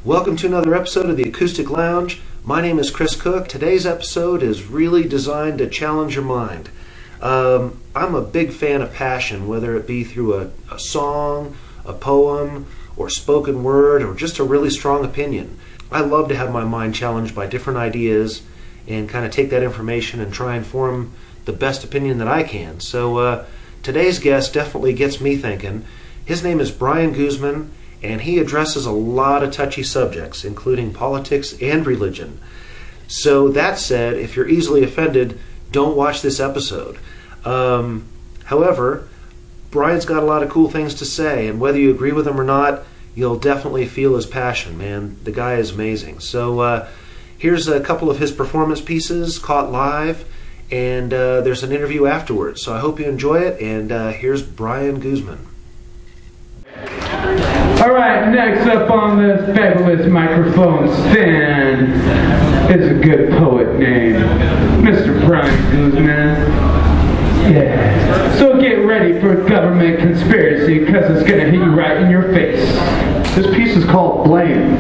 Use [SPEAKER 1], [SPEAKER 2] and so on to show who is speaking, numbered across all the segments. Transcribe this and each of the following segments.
[SPEAKER 1] Welcome to another episode of the Acoustic Lounge. My name is Cooke. Today's episode is really designed to challenge your mind. I'm a big fan of passion, whether it be through a song, a poem, or spoken word, or just a really strong opinion. I love to have my mind challenged by different ideas and kind of take that information and try and form the best opinion that I can. So today's guest definitely gets me thinking. His name is Bryan Guzman, and he addresses a lot of touchy subjects, including politics and religion. So that said, if you're easily offended, don't watch this episode. However, Bryan's got a lot of cool things to say, and whether you agree with him or not, you'll definitely feel his passion, man. The guy is amazing. So here's a couple of his performance pieces caught live, and there's an interview afterwards. So I hope you enjoy it, and here's Bryan Guzman.
[SPEAKER 2] Alright, next up on this fabulous microphone stand is a good poet named Mr. Bryan Guzman. Yeah. So get ready for government conspiracy, because it's gonna hit you right in your face.
[SPEAKER 3] This piece is called Blame.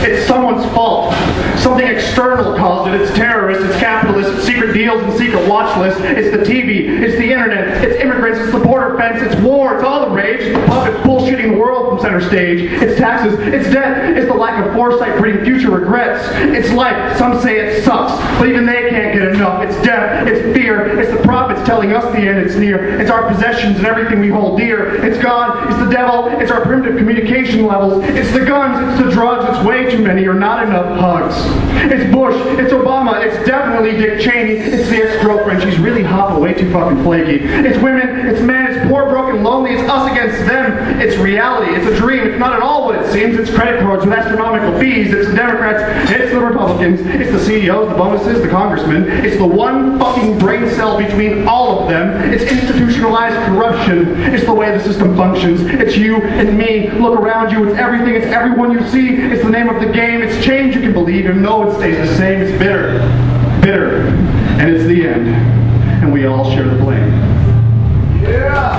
[SPEAKER 3] It's someone's fault. Something external caused it. It's terrorists, it's capitalists, it's secret deals and secret watch lists. It's the TV, it's the internet, it's immigrants, it's the border fence, it's war, it's all the rage. It's the puppet bullshitting the world from center stage. It's taxes, it's debt, it's the lack of foresight breeding future regrets. It's life, some say it sucks, but even they can't get enough. It's death, it's fear, it's the prophets telling us the end is near. It's our possessions and everything we hold dear. It's God, it's the devil, it's our primitive communication levels. It's the guns, it's the drugs, it's way too many or not enough hugs. It's Bush, it's Obama, it's definitely Dick Cheney, it's the ex-girlfriend, she's really hot but way too fucking flaky. It's women, it's men, it's poor, broken, lonely, it's us against them. It's reality, it's a dream, it's not at all what it seems. It's credit cards with astronomical fees, it's the Democrats, it's the Republicans, it's the CEOs, the bonuses, the congressmen. It's the one fucking brain cell between all of them. It's institutionalized corruption. It's the way the system functions. It's you and me. Look around you, it's everything, it's everyone you see. It's the name of the game, it's change you can believe, even though it stays the same. It's bitter, bitter, and it's the end, and we all share the blame. Yeah!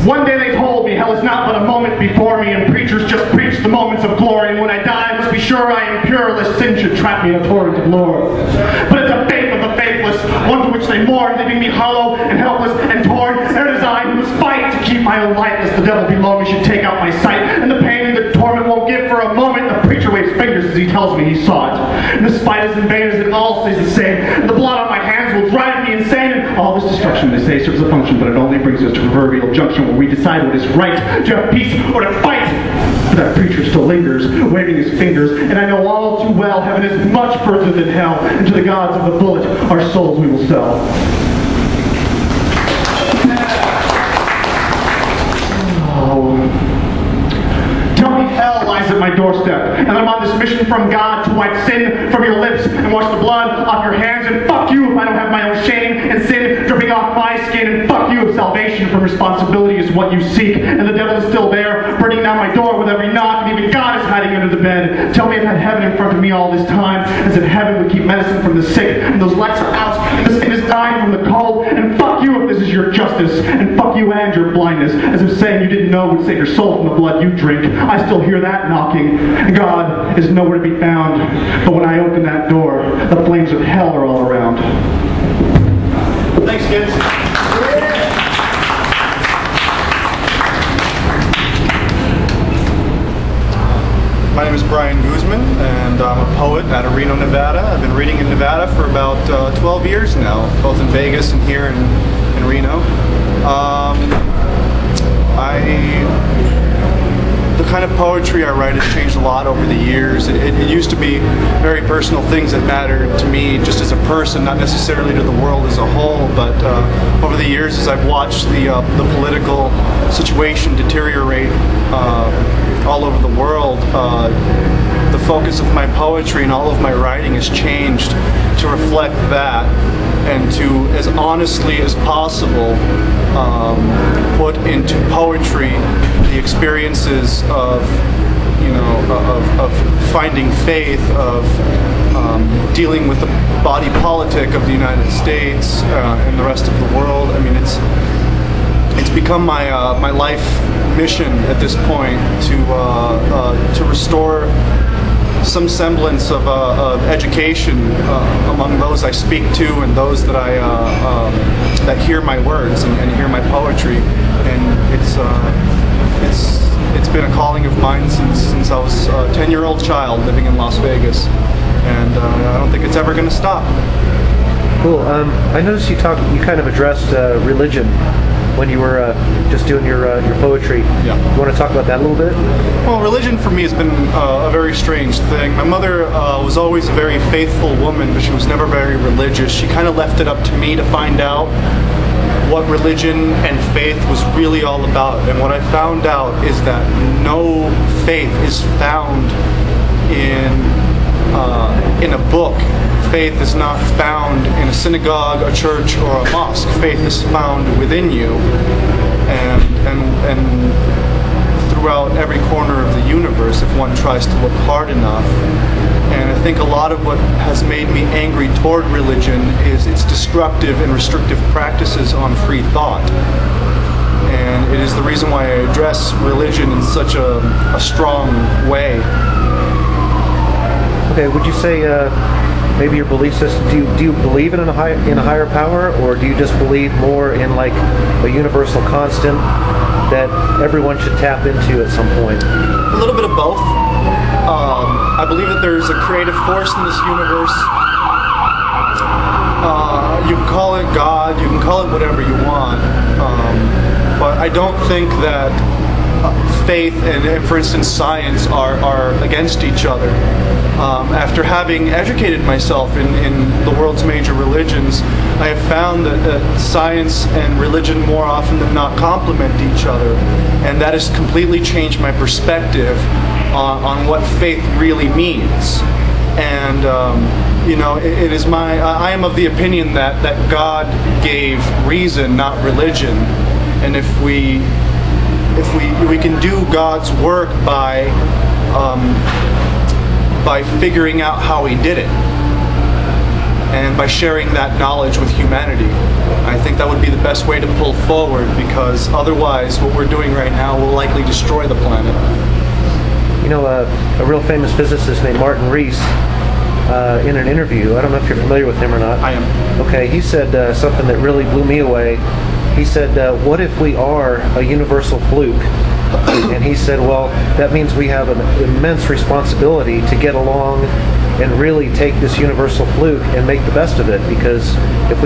[SPEAKER 3] One day they told me hell is not but a moment before me, and preachers just preach the moments of glory, and when I die I must be sure I am pure, lest sin should trap me in a torrent of lore. But it's a faith of the faithless, one to which they mourn, leaving me hollow and helpless and torn. And it is I who must fight to keep my own light, lest the devil below me should take out my sight, and the pain and the torment won't give for a moment. The preacher waves fingers as he tells me he saw it. And the spite is in vain as it all stays the same, and the blood on my hands will drive me insane. And all this destruction, they say, serves a function, but it only brings us to a proverbial junction where we decide what is right, to have peace or to fight. But that preacher still lingers, waving his fingers, and I know all too well heaven is much further than hell, and to the gods of the bullet our souls we will sell. Tell me hell lies at my doorstep, and I'm on this mission from God to wipe sin from your lips and wash the blood off your hands, and fuck you if I don't have my own shame and sin dripping off my skin, and fuck you if salvation from responsibility is what you seek, and the devil is still there, burning down my door with every knock, and even God is hiding under the bed. Tell me I've had heaven in front of me all this time, as if heaven would keep medicine from the sick, and those lights are out, and the skin is dying from the cold, and fuck you if this is your justice, and fuck you and your blindness, as if saying you didn't know would save your soul from the blood you drink. I still hear that knocking. God is nowhere to be found, but when I open that door, the flames of hell are all around. Thanks, kids.
[SPEAKER 4] My name is Bryan Guzman, and I'm a poet out of Reno, Nevada. I've been reading in Nevada for about 12 years now, both in Vegas and here in Reno. The kind of poetry I write has changed a lot over the years. It used to be very personal things that mattered to me just as a person, not necessarily to the world as a whole, but over the years as I've watched the political situation deteriorate all over the world, the focus of my poetry and all of my writing has changed to reflect that, and to, as honestly as possible, put into poetry the experiences of of finding faith, of dealing with the body politic of the United States and the rest of the world. I mean, it's become my life mission at this point to restore some semblance of education among those I speak to and those that that hear my words and hear my poetry, and it's been a calling of mine since I was a 10-year-old child living in Las Vegas, and I don't think it's ever going to stop.
[SPEAKER 1] Cool. I noticed you kind of addressed religion when you were just doing your poetry.
[SPEAKER 4] Yeah.
[SPEAKER 1] You want to talk about that a little bit?
[SPEAKER 4] Well, religion for me has been a very strange thing. My mother was always a very faithful woman, but she was never very religious. She kind of left it up to me to find out what religion and faith was really all about. And what I found out is that no faith is found in a book. Faith is not found in a synagogue, a church, or a mosque. Faith is found within you, and throughout every corner of the universe if one tries to look hard enough. And I think a lot of what has made me angry toward religion is its destructive and restrictive practices on free thought. And it is the reason why I address religion in such a strong way.
[SPEAKER 1] Okay, would you say maybe your belief system, do you believe in a higher power, or do you just believe more in like a universal constant that everyone should tap into at some point?
[SPEAKER 4] A little bit of both. I believe that there's a creative force in this universe. You can call it God, you can call it whatever you want, but I don't think that faith and, for instance, science are against each other. After having educated myself in the world's major religions, I have found that science and religion more often than not complement each other, and that has completely changed my perspective on what faith really means. And it is I am of the opinion that God gave reason, not religion, and if we can do God's work by figuring out how He did it, and by sharing that knowledge with humanity. I think that would be the best way to pull forward, because otherwise what we're doing right now will likely destroy the planet.
[SPEAKER 1] You know, a real famous physicist named Martin Rees, in an interview, I don't know if you're familiar with him or not.
[SPEAKER 4] I am.
[SPEAKER 1] Okay, he said something that really blew me away. He said, what if we are a universal fluke? And he said, well, that means we have an immense responsibility to get along and really take this universal fluke and make the best of it, because if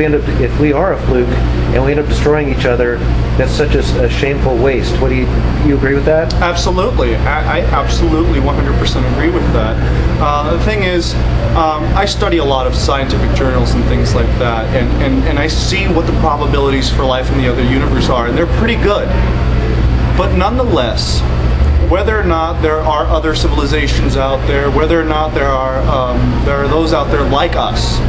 [SPEAKER 1] we are a fluke and we end up destroying each other, that's such a shameful waste. What do you agree with that?
[SPEAKER 4] Absolutely. I absolutely 100% agree with that. The thing is, I study a lot of scientific journals and things like that, and I see what the probabilities for life in the other universe are, and they're pretty good. But nonetheless, whether or not there are other civilizations out there, whether or not there are those out there like us,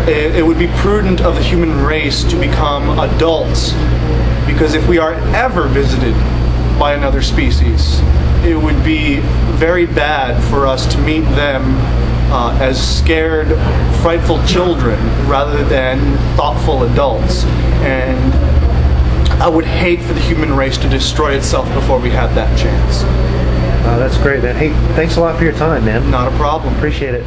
[SPEAKER 4] it would be prudent of the human race to become adults, because if we are ever visited by another species, it would be very bad for us to meet them as scared, frightful children rather than thoughtful adults. And I would hate for the human race to destroy itself before we had that chance.
[SPEAKER 1] That's great, man. Hey, thanks a lot for your time, man.
[SPEAKER 4] Not a problem.
[SPEAKER 1] Appreciate it.